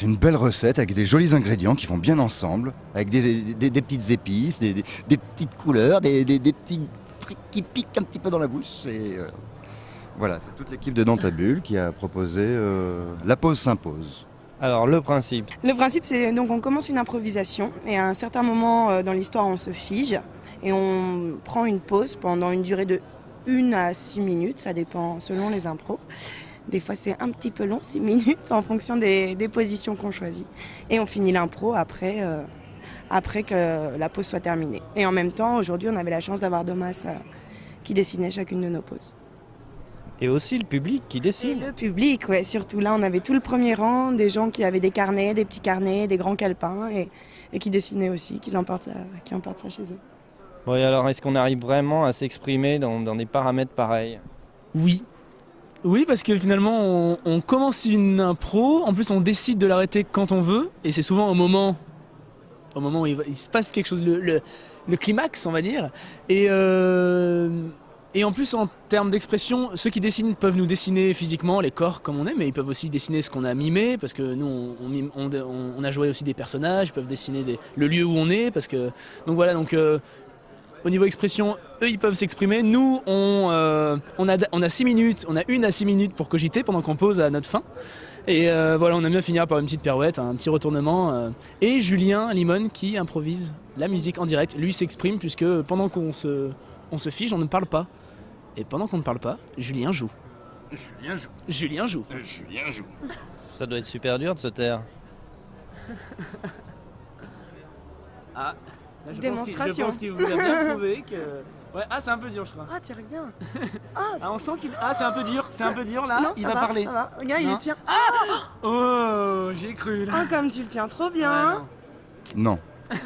C'est une belle recette avec des jolis ingrédients qui vont bien ensemble, avec des petites épices, des petites couleurs, des petits trucs qui piquent un petit peu dans la bouche. Et, voilà, c'est toute l'équipe de Dentabule qui a proposé La Pause s'impose. Alors, le principe. Le principe, c'est donc on commence une improvisation et à un certain moment dans l'histoire, on se fige et on prend une pause pendant une durée de 1 à 6 minutes, ça dépend selon les impros. Des fois, c'est un petit peu long, 6 minutes, en fonction des positions qu'on choisit. Et on finit l'impro après que la pause soit terminée. Et en même temps, aujourd'hui, on avait la chance d'avoir Domas qui dessinait chacune de nos pauses. Et aussi le public qui Et dessine. le public, ouais, surtout là, on avait tout le premier rang, des gens qui avaient des carnets, des petits carnets, des grands calepins et qui dessinaient aussi, qui emportent ça chez eux. Bon, et alors, est-ce qu'on arrive vraiment à s'exprimer dans des paramètres pareils? Oui. Oui, parce que finalement, on commence une impro, en plus on décide de l'arrêter quand on veut, et c'est souvent au moment où il se passe quelque chose, le climax, on va dire. Et en plus, en termes d'expression, ceux qui dessinent peuvent nous dessiner physiquement les corps comme on est, mais ils peuvent aussi dessiner ce qu'on a mimé, parce que nous, on a joué aussi des personnages, ils peuvent dessiner le lieu où on est, parce que... Donc voilà, au niveau expression, eux, ils peuvent s'exprimer. Nous, on a 6 minutes, on a 1 à 6 minutes pour cogiter pendant qu'on pose à notre fin. Et voilà, on aime bien finir par une petite pirouette, un petit retournement. Et Julien Limon qui improvise la musique en direct, lui s'exprime, puisque pendant qu'on se fige, on ne parle pas. Et pendant qu'on ne parle pas, Julien joue. Julien joue. Ça doit être super dur de se taire. Ah, là, Démonstration. Je pense qu'il vous a bien prouvé que... Ouais, c'est un peu dur, je crois. Ah, tu arrives bien. On sent qu'il... c'est un peu dur, là. Non, il ça va parler. Ça va. Regarde, il Non. le tient. Oh, j'ai cru, là. Ah, comme tu le tiens trop bien. Ouais, non. Non.